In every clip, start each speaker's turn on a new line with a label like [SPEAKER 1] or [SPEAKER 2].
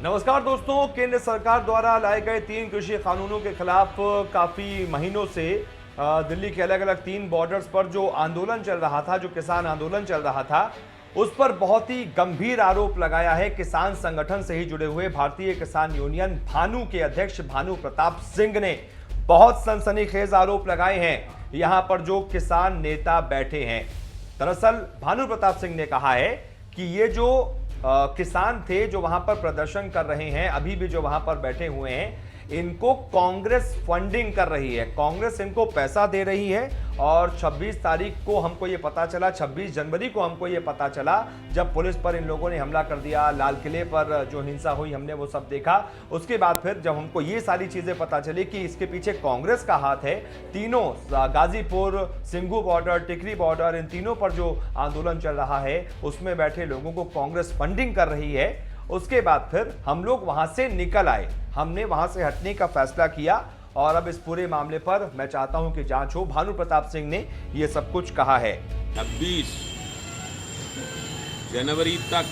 [SPEAKER 1] नमस्कार दोस्तों, केंद्र सरकार द्वारा लाए गए 3 कृषि कानूनों के खिलाफ काफी महीनों से दिल्ली के अलग अलग 3 बॉर्डर्स पर जो आंदोलन चल रहा था, जो किसान आंदोलन चल रहा था, उस पर बहुत ही गंभीर आरोप लगाया है किसान संगठन से ही जुड़े हुए भारतीय किसान यूनियन भानु के अध्यक्ष भानु प्रताप सिंह ने बहुत सनसनीखेज आरोप लगाए हैं। यहां पर जो किसान नेता बैठे हैं, दरअसल भानु प्रताप सिंह ने कहा है कि ये जो किसान थे जो वहां पर प्रदर्शन कर रहे हैं, अभी भी जो वहां पर बैठे हुए हैं, इनको कांग्रेस फंडिंग कर रही है, कांग्रेस इनको पैसा दे रही है। और 26 तारीख को हमको ये पता चला, 26 जनवरी को हमको ये पता चला जब पुलिस पर इन लोगों ने हमला कर दिया, लाल किले पर जो हिंसा हुई हमने वो सब देखा। उसके बाद फिर जब हमको ये सारी चीजें पता चली कि इसके पीछे कांग्रेस का हाथ है, तीनों गाजीपुर, सिंघू बॉर्डर, टिकरी बॉर्डर, इन तीनों पर जो आंदोलन चल रहा है उसमें बैठे लोगों को कांग्रेस फंडिंग कर रही है। उसके बाद फिर हम लोग वहां से निकल आए, हमने वहां से हटने का फैसला किया और अब इस पूरे मामले पर मैं चाहता हूं कि जांच हो। भानु प्रताप सिंह ने यह सब कुछ कहा है।
[SPEAKER 2] 26 जनवरी तक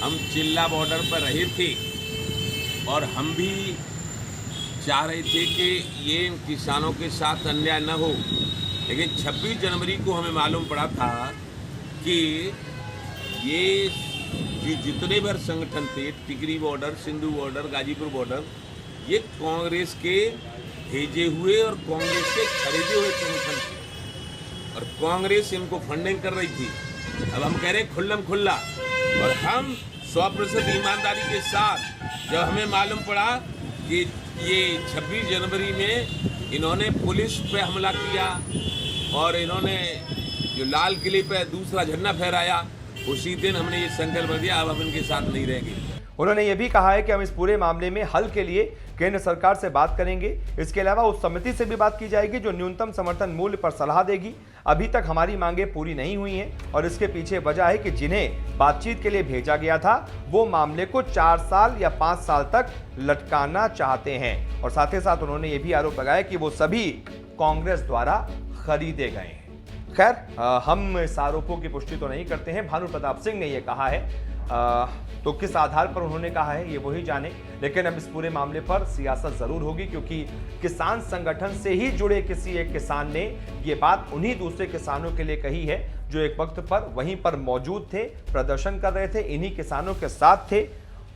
[SPEAKER 2] हम चिल्ला बॉर्डर पर रहे थे और हम भी चाह रहे थे कि ये किसानों के साथ अन्याय न हो, लेकिन 26 जनवरी को हमें मालूम पड़ा था कि ये जितने भर संगठन थे, Tikri border, Singhu border, Ghazipur border, ये कांग्रेस के भेजे हुए और कांग्रेस के खरीदे हुए संगठन थे और कांग्रेस इनको फंडिंग कर रही थी। अब हम कह रहे हैं खुल्लम खुल्ला, और हम 100% ईमानदारी के साथ जब हमें मालूम पड़ा कि ये 26 जनवरी में इन्होंने पुलिस पे हमला किया और इन्होंने जो लाल किले पे दूसरा झंडा फहराया, उसी दिन हमने ये संकल्प लिया अब हम इनके साथ नहीं रहेंगे।
[SPEAKER 1] उन्होंने ये भी कहा है कि हम इस पूरे मामले में हल के लिए केंद्र सरकार से बात करेंगे। इसके अलावा उस समिति से भी बात की जाएगी जो न्यूनतम समर्थन मूल्य पर सलाह देगी। अभी तक हमारी मांगे पूरी नहीं हुई हैं और इसके पीछे वजह है कि जिन्हें बातचीत के लिए भेजा गया था वो मामले को 4 साल या 5 साल तक लटकाना चाहते हैं। और साथ ही साथ उन्होंने ये भी आरोप लगाया कि वो सभी कांग्रेस द्वारा खरीदे गए हैं। खैर, हम इस आरोपों की पुष्टि तो नहीं करते हैं। भानु प्रताप सिंह ने यह कहा है, तो किस आधार पर उन्होंने कहा है ये वही जाने। लेकिन अब इस पूरे मामले पर सियासत जरूर होगी, क्योंकि किसान संगठन से ही जुड़े किसी एक किसान ने ये बात उन्हीं दूसरे किसानों के लिए कही है जो एक वक्त पर वहीं पर मौजूद थे, प्रदर्शन कर रहे थे, इन्हीं किसानों के साथ थे,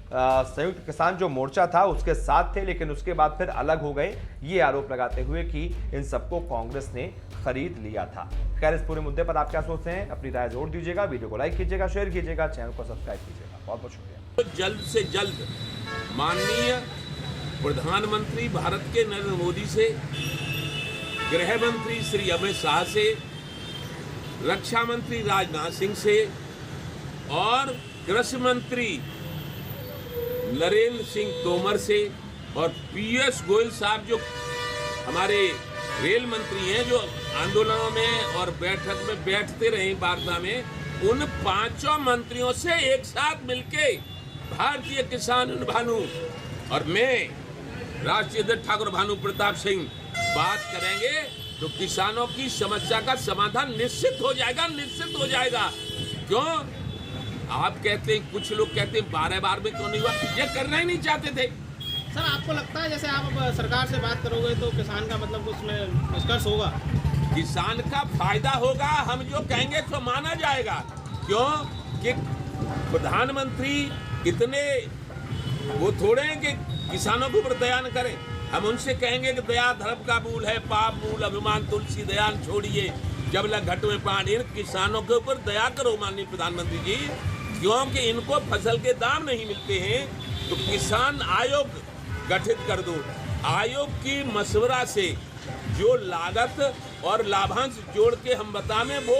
[SPEAKER 1] संयुक्त किसान जो मोर्चा था उसके साथ थे, लेकिन उसके बाद फिर अलग हो गए, ये आरोप लगाते हुए कि इन सबको कांग्रेस ने खरीद लिया था। खैर, इस पूरे मुद्दे पर आप क्या सोचते हैं? अपनी राय जरूर दीजिएगा, वीडियो को लाइक कीजिएगा, शेयर कीजिएगा, चैनल को सब्सक्राइब कीजिएगा। बहुत बहुत शुक्रिया।
[SPEAKER 2] तो जल्द से जल्द माननीय प्रधानमंत्री भारत के नरेंद्र मोदी से, गृह मंत्री श्री अमित शाह से, रक्षा मंत्री राजनाथ सिंह से और कृषि मंत्री नरेंद्र सिंह तोमर से और पीयूष गोयल साहब जो हमारे रेल मंत्री हैं, जो आंदोलनों में और बैठक में बैठते रहे वार्ता में, उन 5 मंत्रियों से एक साथ मिलके भारतीय किसान भानु और मैं राष्ट्रीय अध्यक्ष ठाकुर भानु प्रताप सिंह बात करेंगे तो किसानों की समस्या का समाधान निश्चित हो जाएगा, निश्चित हो जाएगा। क्यों? आप कहते हैं, कुछ लोग कहते हैं 12 बार में क्यों नहीं हुआ, ये करना ही नहीं चाहते थे।
[SPEAKER 3] सर, आपको लगता है जैसे आप सरकार से बात करोगे तो किसान का मतलब उसमें निष्कर्ष होगा?
[SPEAKER 2] किसान का फायदा होगा, हम जो कहेंगे तो माना जाएगा। क्यों कि प्रधानमंत्री इतने वो थोड़े हैं कि किसानों के ऊपर दया न करें। हम उनसे कहेंगे कि दया धर्म का मूल है, पाप मूल अभिमान तुलसी दयान छोड़िए, जब लग घट में पानी। इन किसानों के ऊपर दया करो माननीय प्रधानमंत्री जी, क्योंकि इनको फसल के दाम नहीं मिलते हैं। तो किसान आयोग गठित कर दो, आयोग की मशवरा से जो लागत और लाभांश जोड़ के हम बताएं वो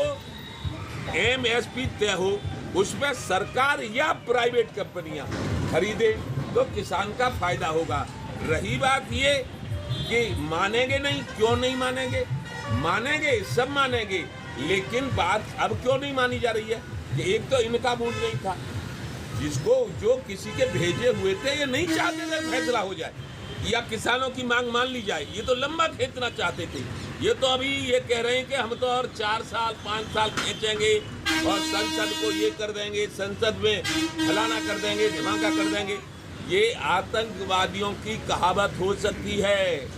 [SPEAKER 2] MSP तय हो, उस पर सरकार या प्राइवेट कंपनियां खरीदे तो किसान का फायदा होगा। रही बात ये कि मानेंगे नहीं, क्यों नहीं मानेंगे? मानेंगे, सब मानेंगे, लेकिन बात अब क्यों नहीं मानी जा रही है कि एक तो इनका मूड नहीं था, जिसको जो किसी के भेजे हुए थे ये नहीं चाहते थे फैसला हो जाए या किसानों की मांग मान ली जाए, ये तो लंबा खींचना चाहते थे। ये तो अभी ये कह रहे हैं कि हम तो और 4 साल 5 साल खींचेंगे और संसद को ये कर देंगे, संसद में फलाना कर देंगे, धमाका कर देंगे। ये आतंकवादियों की कहावत हो सकती है,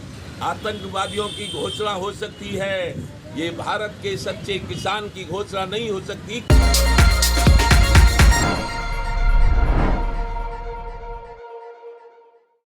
[SPEAKER 2] आतंकवादियों की घोषणा हो सकती है, ये भारत के सच्चे किसान की घोषणा नहीं हो सकती।